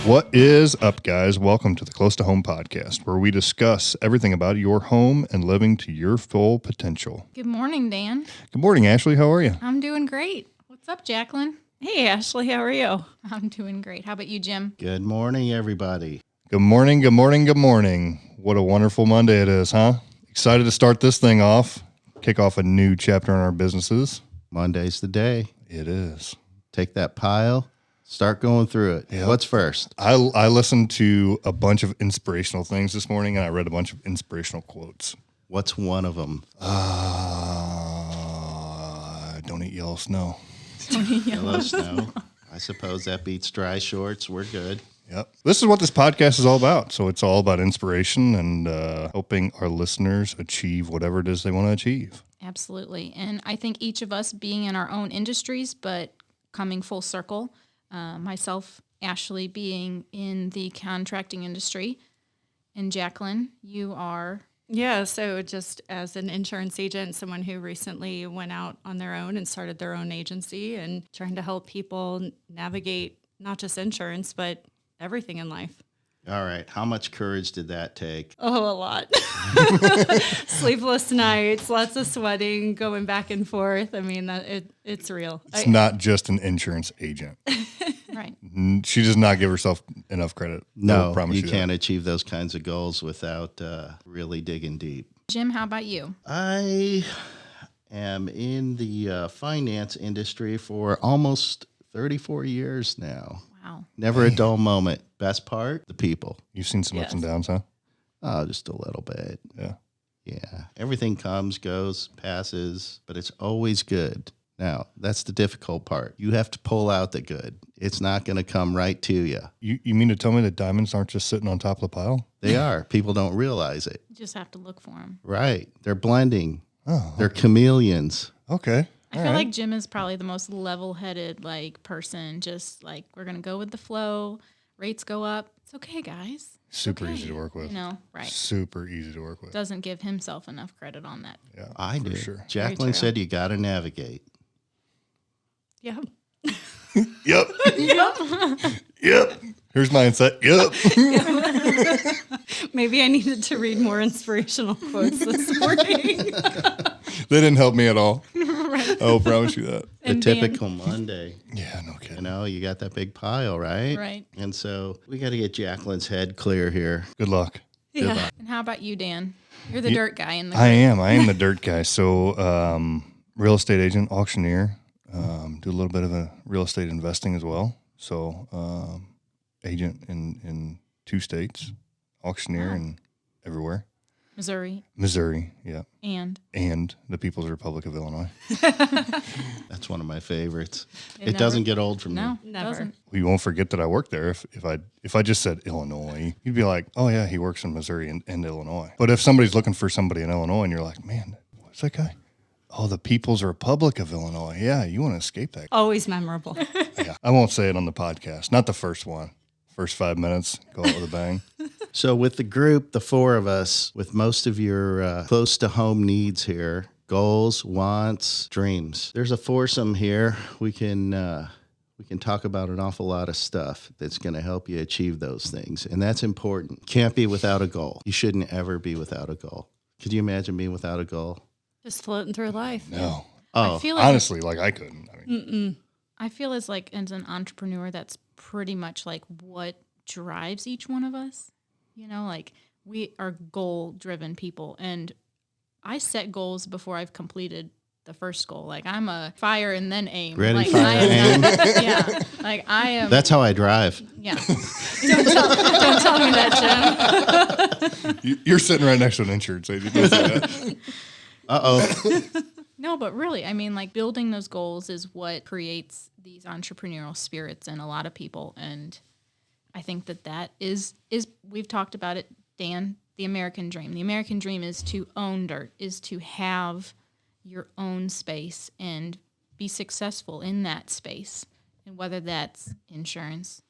What is up, guys? Welcome to the Close to Home podcast, where we discuss everything about your home and living to your full potential. Good morning, Dan. Good morning, Ashley. How are you? I'm doing great. What's up, Jaclyn? Hey, Ashley, how are you? I'm doing great. How about you, Jim? Good morning, everybody. Good morning, good morning, good morning. What a wonderful Monday it is, huh? Excited to start this thing off, kick off a new chapter in our businesses. Monday's the day. It is. Take that pile, start going through it. Yep. What's first? I listened to a bunch of inspirational things this morning, and I read a bunch of inspirational quotes. What's one of them? Don't eat yellow snow. Yellow snow. I suppose that beats dry shorts. We're good. Yep. This is what this podcast is all about. So it's all about inspiration and helping our listeners achieve whatever it is they want to achieve. Absolutely. And I think each of us being in our own industries, but coming full circle, myself, Ashley, being in the contracting industry, and Jaclyn, you are... Yeah, so just as an insurance agent, someone who recently went out on their own and started their own agency and trying to help people navigate not just insurance, but everything in life. All right. How much courage did that take? Oh, a lot. Sleepless nights, lots of sweating, going back and forth. I mean, it's real. It's not just an insurance agent. Right. She does not give herself enough credit. No, promise you that. can't achieve those kinds of goals without really digging deep. Jim, how about you? I am in the finance industry for almost 34 years now. Wow. Never a dull moment. Best part, the people. You've seen some ups and Yes. downs, huh? Oh, just a little bit. Yeah. Yeah. Everything comes, goes, passes, but it's always good. Now, that's the difficult part. You have to pull out the good. It's not going to come right to you. You mean to tell me that diamonds aren't just sitting on top of the pile? They are. People don't realize it. You just have to look for them. Right. They're blending. Oh, They're chameleons. okay. I feel like Jim is probably the most level-headed person. Just like, we're going to go with the flow. Rates go up. It's okay, guys. Super Okay. easy to work with. You know, right. Super easy to work with. Doesn't give himself enough credit on that. Yeah, I for do. sure. Very true. Jaclyn said you got to navigate. Yeah. Yep. Yep. Here's my insight. Yep. Maybe I needed to read more inspirational quotes this morning. They didn't help me at all. I will promise you that. The And Dan- typical Monday. Yeah, no kidding. You know, you got that big pile, right? Right. And so we got to get Jaclyn's head clear here. Good luck. Yeah. And how about you, Dan? You're the dirt guy in the I am the dirt guy. So, real estate agent, auctioneer, do a little bit of a real estate investing as well. So, agent in 2 states, auctioneer Wow. and everywhere. Missouri, Yeah. and And the People's Republic of Illinois. That's one of my favorites. It It never- doesn't get old for me. no, Never. doesn't. We won't forget that I worked there. If I just said Illinois, you'd be like, oh yeah, he works in Missouri and Illinois. But if somebody's looking for somebody in Illinois and you're like, man, what's that guy? Oh, the People's Republic of Illinois. Yeah, you want to escape that. Always memorable. Yeah, I won't say it on the podcast. Not the first one. First 5 minutes, go out with a bang. So with the group, the 4 of us, with most of your close to home needs here, goals, wants, dreams. There's a foursome here. We can talk about an awful lot of stuff that's going to help you achieve those things, and that's important. Can't be without a goal. You shouldn't ever be without a goal. Could you imagine being without a goal? Just floating through life. No. Oh, feel like Honestly, I couldn't. I mean, I feel as an entrepreneur, that's pretty much what drives each one of us. You know, we are goal-driven people, and I set goals before I've completed the first goal. I'm a fire and then aim. Ready, I fire, am aim. not- yeah, I am. that's how I drive. Yeah. Don't tell me that, Jim. you're sitting right next to an insurance agent. Don't say that. Uh-oh. No, but really, building those goals is what creates these entrepreneurial spirits in a lot of people. And I think that is we've talked about it, Dan, the American dream. The American dream is to own dirt, is to have your own space and be successful in that space. And whether that's insurance,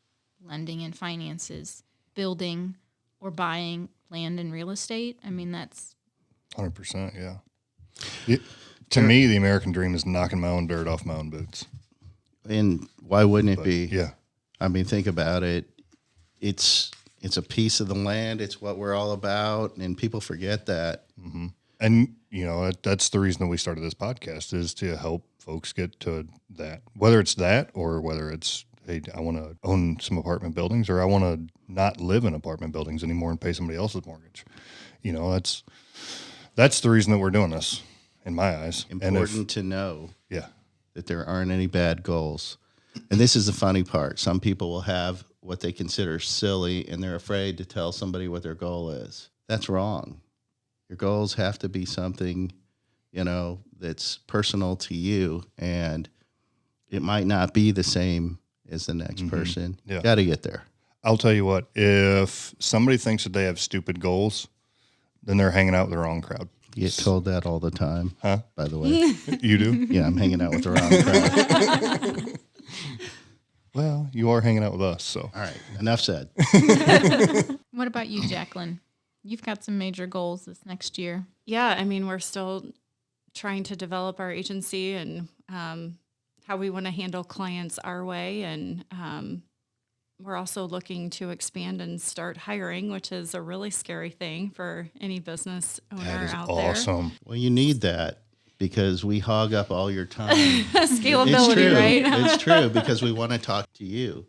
lending and finances, building or buying land and real estate, that's 100%, yeah. To me, the American dream is knocking my own dirt off my own boots. And why wouldn't it be? Yeah. I mean, think about it. it's a piece of the land. It's what we're all about, and people forget that. And, you know, that's the reason that we started this podcast, is to help folks get to that, whether it's that or whether it's, hey, I want to own some apartment buildings, or I want to not live in apartment buildings anymore and pay somebody else's mortgage. You know, that's the reason that we're doing this, in my eyes. Important to know Yeah. that there aren't any bad goals. And this is the funny part. Some people will have what they consider silly, and they're afraid to tell somebody what their goal is. That's wrong. Your goals have to be something, you know, that's personal to you, and it might not be the same as the next person. Yeah. Got to get there. I'll tell you what, if somebody thinks that they have stupid goals, then they're hanging out with the wrong crowd. You get told that all the time, Huh? by the way. You do? Yeah, I'm hanging out with the wrong crowd. Well, you are hanging out with us, so. All right, enough said. What about you, Jaclyn? You've got some major goals this next year. Yeah, I mean, we're still trying to develop our agency and how we want to handle clients our way. And we're also looking to expand and start hiring, which is a really scary thing for any business owner That is out awesome. Well, you need that because we hog up all your time. there. Scalability, It's true. right? It's true because we want to talk to you.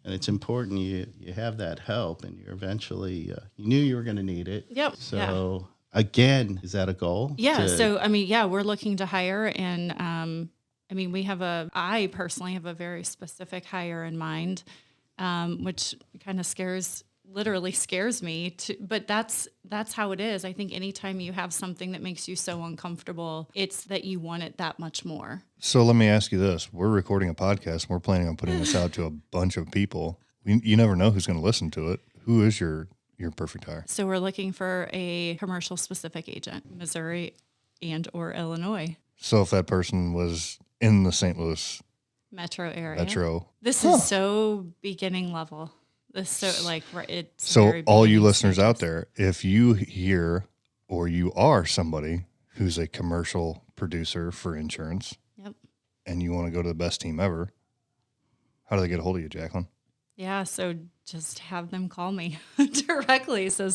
And it's important you have that help, and you're eventually, you knew you were going to need it. Yep. So, again, is that a goal? Yeah. So, I mean, yeah, we're looking to hire. And I mean, I personally have a very specific hire in mind, which kind of literally scares me. But that's how it is. I think anytime you have something that makes you so uncomfortable, it's that you want it that much more. So let me ask you this. We're recording a podcast, and we're planning on putting this out to a bunch of people. You never know who's going to listen to it. Who is your perfect hire? So we're looking for a commercial specific agent, Missouri and or Illinois So if that person was in the St. Louis metro area. metro. This is so beginning level. It's So very all you beginning listeners stages. out there, if you hear or you are somebody who's a commercial producer for insurance, Yep. and you want to go to the best team ever, how do they get a hold of you, Jaclyn? Yeah, so just have them call me directly. So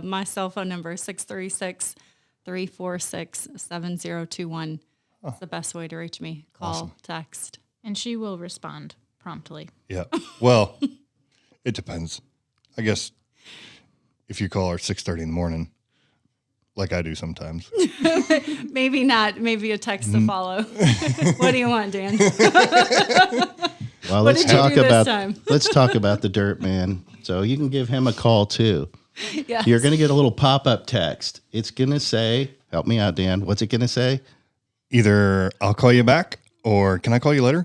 my cell phone number is 636-346-7021. That's the best way to reach me. Call, text. And she will respond promptly. Yeah. Well, it depends. I guess if you call her at 6:30 in the morning, like I do sometimes. Maybe not. Maybe a text to follow. What do you want, Dan? Well, What let's did you talk do this about time? let's talk about the dirt man. So you can give him a call too. Yes. You're going to get a little pop-up text. It's going to say, help me out, Dan. What's it going to say? Either I'll call you back or can I call you later?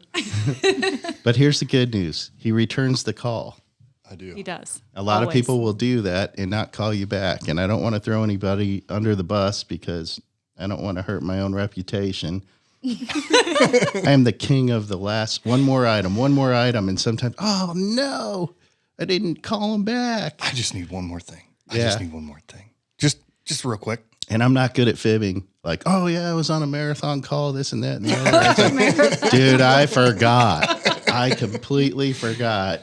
But here's the good news. He returns the call. I do. He does. A lot of Always. people will do that and not call you back. And I don't want to throw anybody under the bus because I don't want to hurt my own reputation. I am the king of the last one more item. And sometimes, oh no, I didn't call him back. I just need one more thing. I Yeah. just need one more thing. Just real quick. And I'm not good at fibbing. Like, oh yeah, I was on a marathon call, this and that. And the other. It's like, dude, I forgot. I completely forgot.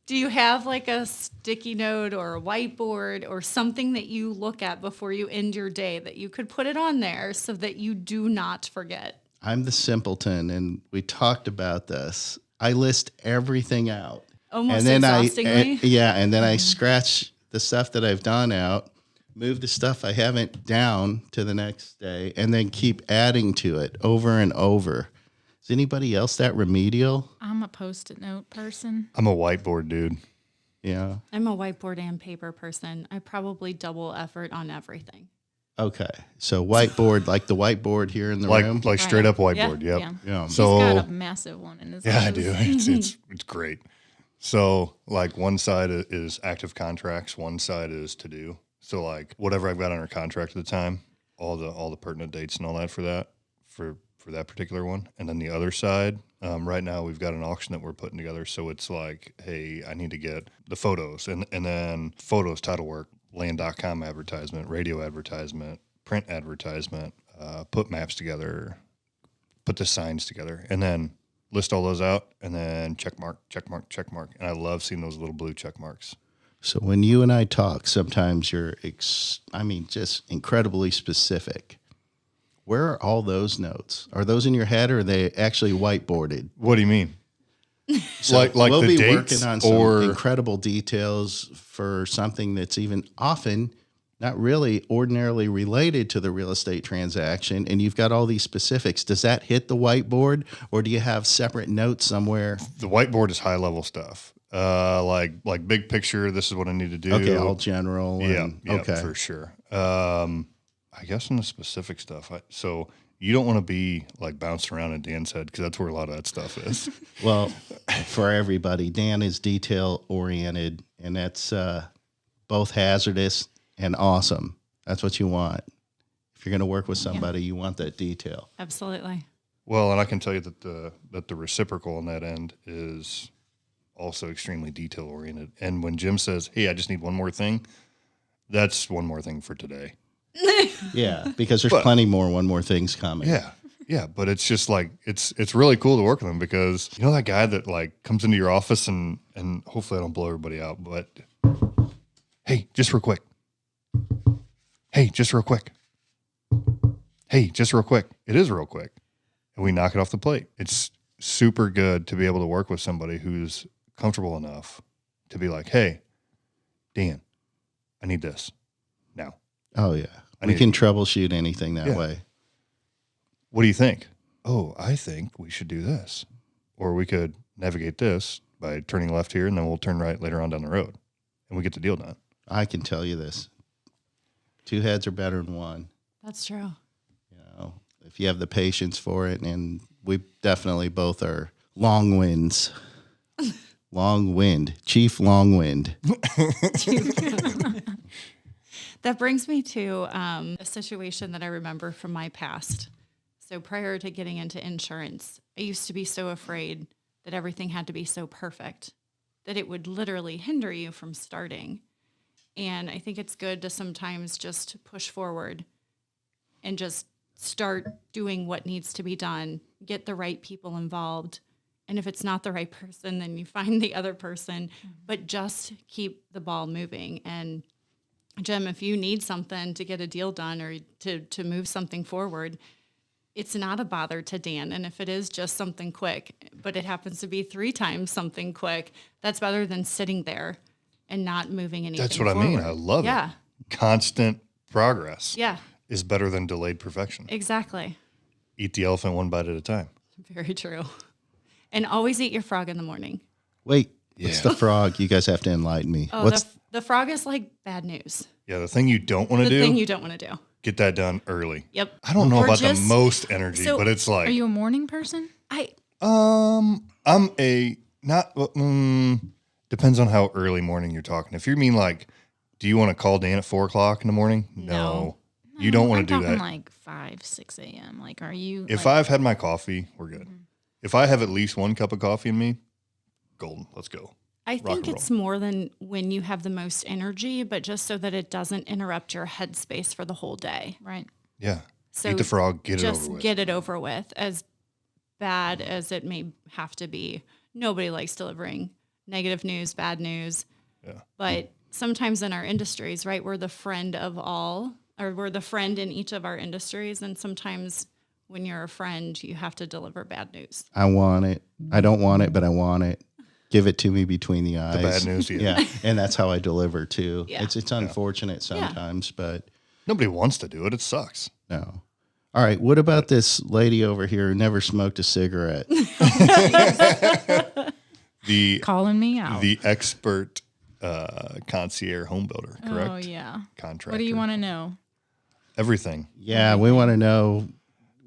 Do you have like a sticky note or a whiteboard or something that you look at before you end your day that you could put it on there so that you do not forget? I'm the simpleton, and we talked about this. I list everything out. Almost and then exhaustingly? and then I scratch the stuff that I've done out, move the stuff I haven't down to the next day, and then keep adding to it over and over. Is anybody else that remedial? I'm a Post-it note person. I'm a whiteboard dude. Yeah. I'm a whiteboard and paper person. I probably double effort on everything. Okay. So whiteboard, like the whiteboard here in the room. Like straight up whiteboard. Yeah, Yep. yeah. Yeah. So He's got a massive one in his yeah, I office. do. It's great. So like one side is active contracts, one side is to do. So like whatever I've got under contract at the time, all the pertinent dates and all that for that particular one. And then the other side, right now we've got an auction that we're putting together. So it's like, hey, I need to get the photos and then photos, title work, land.com advertisement, radio advertisement, print advertisement, put maps together, put the signs together, and then list all those out and then check mark. And I love seeing those little blue check marks. So when you and I talk, sometimes you're, just incredibly specific. Where are all those notes? Are those in your head, or are they actually whiteboarded? What do you mean? So like we'll the be dates working on some or incredible details for something that's even often not really ordinarily related to the real estate transaction, and you've got all these specifics. Does that hit the whiteboard, or do you have separate notes somewhere? the whiteboard is high level stuff. Like big picture. This is what I need to do. Okay, all general. Yeah, And, yeah, okay. for sure. I guess in the specific stuff. So you don't want to be like bouncing around in Dan's head, because that's where a lot of that stuff is. Well, for everybody, Dan is detail oriented, and that's both hazardous and awesome. That's what you want. If you're going to work with somebody, you want that detail. Absolutely. Well, and I can tell you that the reciprocal on that end is also extremely detail oriented. And when Jim says, "Hey, I just need one more thing," that's one more thing for today. Yeah, because there's plenty more one more things coming. Yeah, but it's just like it's really cool to work with him, because you know that guy that like comes into your office and hopefully I don't blow everybody out, but hey, just real quick. Hey, just real quick. Hey, just real quick. It is real quick. And we knock it off the plate. It's super good to be able to work with somebody who's comfortable enough to be like, "Hey, Dan, I need this now. Oh, yeah. We need can troubleshoot anything that Yeah. way. What do you think?" "Oh, I think we should do this. Or we could navigate this by turning left here, and then we'll turn right later on down the road. And we get the deal done." I can tell you this. 2 heads are better than one. That's true. You know, if you have the patience for it, and we definitely both are long winds. Long wind. Chief Long Wind. That brings me to a situation that I remember from my past. So prior to getting into insurance, I used to be so afraid that everything had to be so perfect that it would literally hinder you from starting. And I think it's good to sometimes just push forward and just start doing what needs to be done, get the right people involved. And if it's not the right person, then you find the other person, but just keep the ball moving. And Jim, if you need something to get a deal done or to move something forward, it's not a bother to Dan. And if it is just something quick, but it happens to be 3 times something quick, that's better than sitting there and not moving anything That's what I mean. forward. I love Yeah. it. Constant progress Yeah, is better than delayed perfection. exactly. Eat the elephant one bite at a time. Very true. And always eat your frog in the morning. Wait, what's the frog? You guys have to enlighten me. Oh, What's the frog is like bad news. Yeah, the thing you don't want to The thing do, you don't want to do. get that done early. Yep. I don't know Or about the just- most energy, so- but it's like, Are you a morning person? I'm a not. Depends on how early morning you're talking. If you mean like, do you want to call Dan at 4:00 in the morning? No, you don't want to do I'm talking that. like 5, 6 a.m. Like, are you? If like, I've had my coffee, we're good. If I have at least 1 cup of coffee in me, golden. Let's go. I Rock think and it's more than when you have the most energy, but just so that it doesn't interrupt your headspace for the whole day. right. Yeah. So Eat the frog, get it just over with. get it over with. As bad as it may have to be, nobody likes delivering negative news, bad news. Yeah. But sometimes in our industries, right, we're the friend of all, or we're the friend in each of our industries. And sometimes when you're a friend, you have to deliver bad news. I want it. I don't want it, but I want it. Give it to me between the eyes. The bad news. Yeah. Yeah, and that's how I deliver too. Yeah. It's unfortunate sometimes, but Nobody wants to do it. It sucks. no. All right, what about this lady over here who never smoked a cigarette? The Calling me out. the expert concierge home builder, correct? Oh yeah. Contractor. What do you want to know? Everything. Yeah, we want to know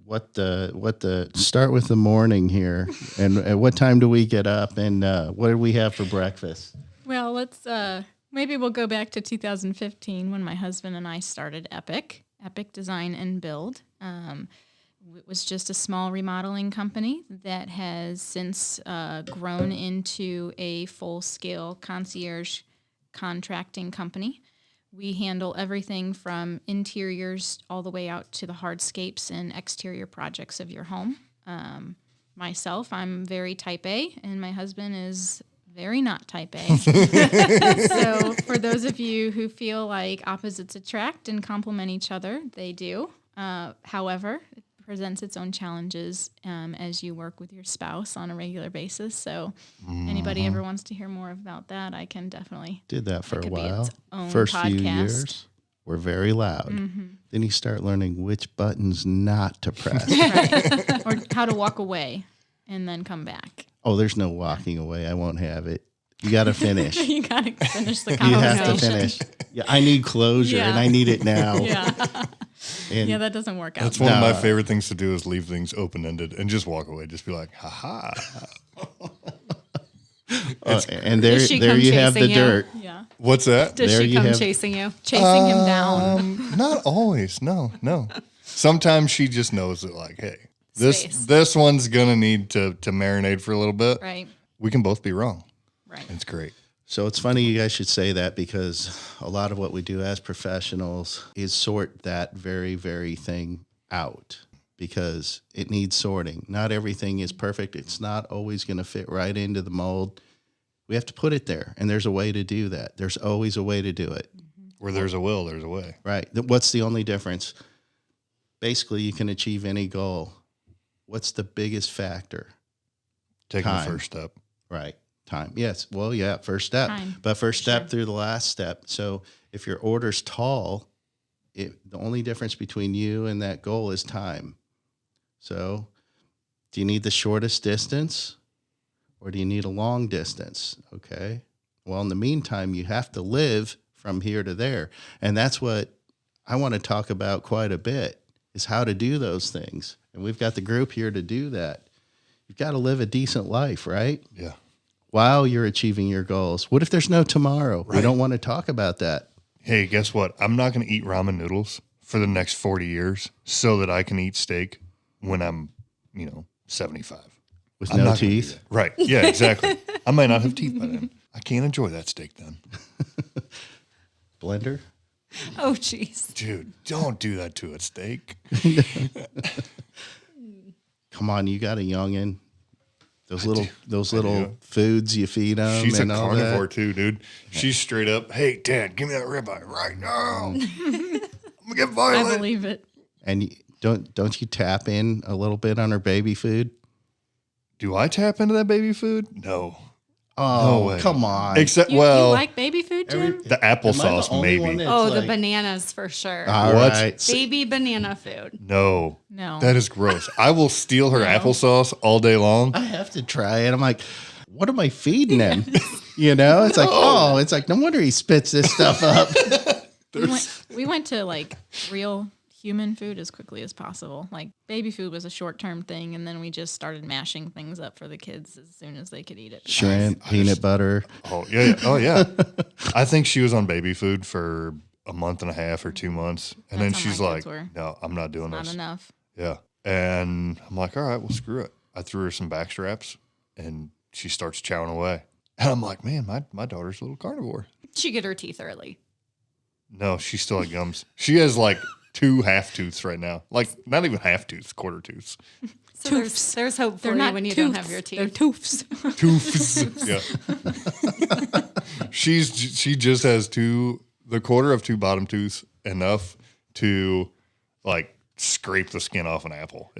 what the start with the morning here, and what time do we get up, and what do we have for breakfast? Well, let's maybe we'll go back to 2015 when my husband and I started Epic Design and Build. It was just a small remodeling company that has since grown into a full-scale concierge contracting company. We handle everything from interiors all the way out to the hardscapes and exterior projects of your home. Myself, I'm very type A, and my husband is very not type A. So for those of you who feel like opposites attract and complement each other, they do. However, it presents its own challenges as you work with your spouse on a regular basis. So anybody ever wants to hear more about that, I can definitely. Did that for a could be while. its own First few podcast. years were very loud. Then you start learning which buttons not to press. Right. Or how to walk away and then come back. Oh, there's no walking away. I won't have it. You got to finish. You got to finish the You conversation. have to finish. Yeah, I need closure, and I need it now. Yeah. And Yeah, that doesn't work out. That's one of my favorite things to do is leave things open-ended and just walk away. Just be like, ha-ha. and there Does she you come have the chasing you? dirt. Yeah. What's that? Does There she you come have- chasing you? Chasing him down. Not always. No. Sometimes she just knows that, like, hey, Space. this one's going to need to marinate for a little bit. Right. We can both be wrong. Right. It's great. So it's funny you guys should say that, because a lot of what we do as professionals is sort that very, very thing out, because it needs sorting. Not everything is perfect. It's not always going to fit right into the mold. We have to put it there, and there's a way to do that. There's always a way to do it. Where there's a will, there's a way. Right. What's the only difference? Basically, you can achieve any goal. What's the biggest factor? Taking Time. the first step. Right. Time. Yes. Well, yeah, first step. Time, But first step sure. through the last step. So if your order's tall, the only difference between you and that goal is time. So do you need the shortest distance, or do you need a long distance? Okay. Well, in the meantime, you have to live from here to there. And that's what I want to talk about quite a bit, is how to do those things. And we've got the group here to do that. You've got to live a decent life, right? Yeah. While you're achieving your goals. What if there's no tomorrow? We don't want to talk about that. Hey, guess what? I'm not going to eat ramen noodles for the next 40 years so that I can eat steak when I'm, 75. With I'm no not gonna do teeth. that. Right. Yeah, exactly. I might not have teeth by then. I can't enjoy that steak then. Blender? Oh, jeez. Dude, don't do that to a steak. Come on, you got a youngin'. Those I little do. foods you feed them. She's a and all carnivore that. too, dude. She's straight up, hey, Dad, give me that ribeye right now. I'm going to get I violent. believe it. And don't you tap in a little bit on her baby food? Do I tap into that baby food? No. Oh, way. come on. Except, You well, like baby food, Jim? the Am I applesauce, the only one maybe. that's Oh, the like- bananas for sure. All What? right. Baby banana food. No. No. That is gross. I will steal her applesauce all day long. I have to try it. I'm like, what am I feeding him? It's like, oh, it's like, no wonder he spits this stuff up. we went to like real human food as quickly as possible. Like baby food was a short-term thing, and then we just started mashing things up for the kids as soon as they could eat it. Shrimp, peanut butter. Oh, yeah. Oh, yeah. I think she was on baby food for a month and a half or 2 months. And then That's how she's my like, kids were. no, I'm not doing Not this. enough. Yeah. And I'm like, all right, well, screw it. I threw her some back straps and she starts chowing away. And I'm like, man, my daughter's a little carnivore. She get her teeth early. No, she still had gums. She has like 2 half tooths right now. Like not even half tooths, quarter tooths. So there's hope for They're you not when you tooths, don't have your They're teeth. toofs. Tooths. Yeah. She just has the quarter of 2 bottom tooths enough to like scrape the skin off an apple.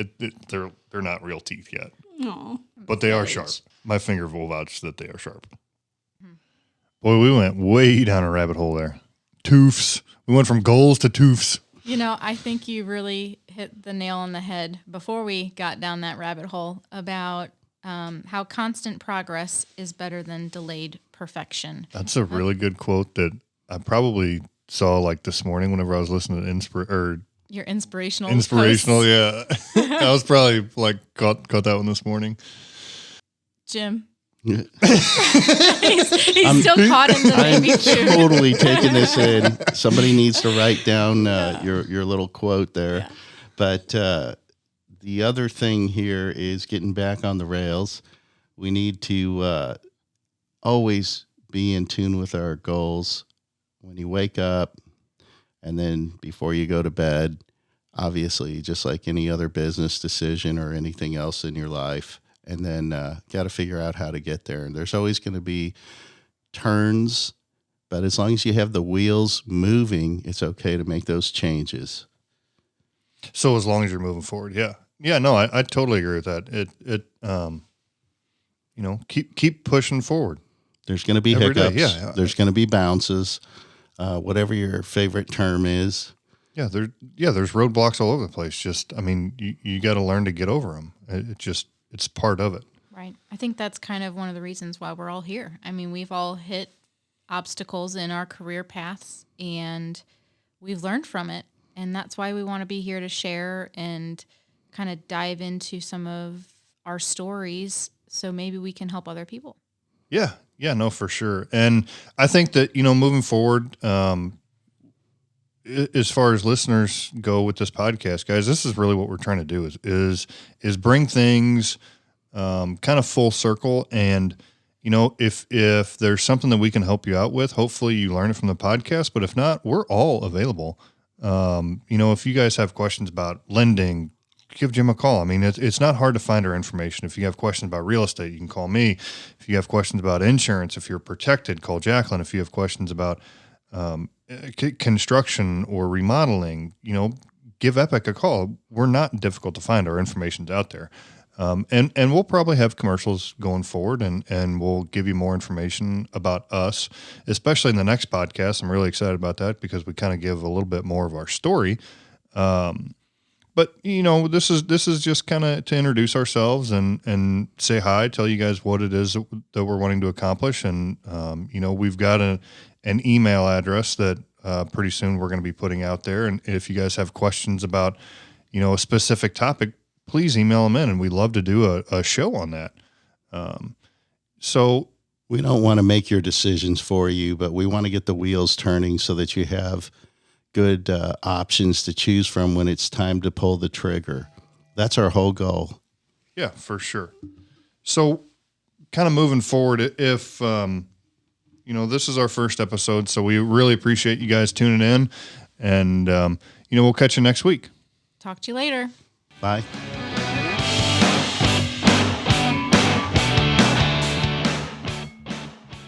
They're not real teeth yet. Aw. But they are sharp. My finger will vouch that they are sharp. Boy, we went way down a rabbit hole there. Toofs. We went from goals to toofs. I think you really hit the nail on the head before we got down that rabbit hole about how constant progress is better than delayed perfection. That's a really good quote that I probably saw like this morning whenever I was listening to Your inspirational inspirational. posts. Yeah. I was probably like caught that one this morning. Jim. Yeah. He's still caught in the I'm baby food. totally taking this in. Somebody needs to write down your little quote there. Yeah. But the other thing here is getting back on the rails. We need to always be in tune with our goals when you wake up and then before you go to bed. Obviously, just like any other business decision or anything else in your life. and then got to figure out how to get there. And there's always going to be turns, but as long as you have the wheels moving, it's okay to make those changes. So as long as you're moving forward, yeah, no, I totally agree with that. Keep pushing forward. There's going to be Every hiccups. day, yeah. There's going to be bounces, whatever your favorite term is. Yeah, there's roadblocks all over the place. Just, I mean, you got to learn to get over them. It's part of it. Right. I think that's kind of one of the reasons why we're all here. I mean, we've all hit obstacles in our career paths, and we've learned from it. And that's why we want to be here to share and kind of dive into some of our stories so maybe we can help other people. Yeah, no, for sure. And I think that, moving forward, as far as listeners go with this podcast, guys, this is really what we're trying to do is bring things kind of full circle. And, if there's something that we can help you out with, hopefully you learn it from the podcast. But if not, we're all available. If you guys have questions about lending, give Jim a call. I mean, it's not hard to find our information. If you have questions about real estate, you can call me. If you have questions about insurance, if you're protected, call Jaclyn. If you have questions about construction or remodeling, give Epic a call. We're not difficult to find. Our information's out there. And we'll probably have commercials going forward, and we'll give you more information about us, especially in the next podcast. I'm really excited about that because we kind of give a little bit more of our story. But this is just kind of to introduce ourselves and say hi, tell you guys what it is that we're wanting to accomplish. And, we've got an email address that pretty soon we're going to be putting out there. And if you guys have questions about, a specific topic, please email them in, and we'd love to do a show on that. So we don't want to make your decisions for you, but we want to get the wheels turning so that you have good options to choose from when it's time to pull the trigger. That's our whole goal. Yeah, for sure. So kind of moving forward, if, this is our first episode, so we really appreciate you guys tuning in, and, we'll catch you next week. Talk to you later. Bye.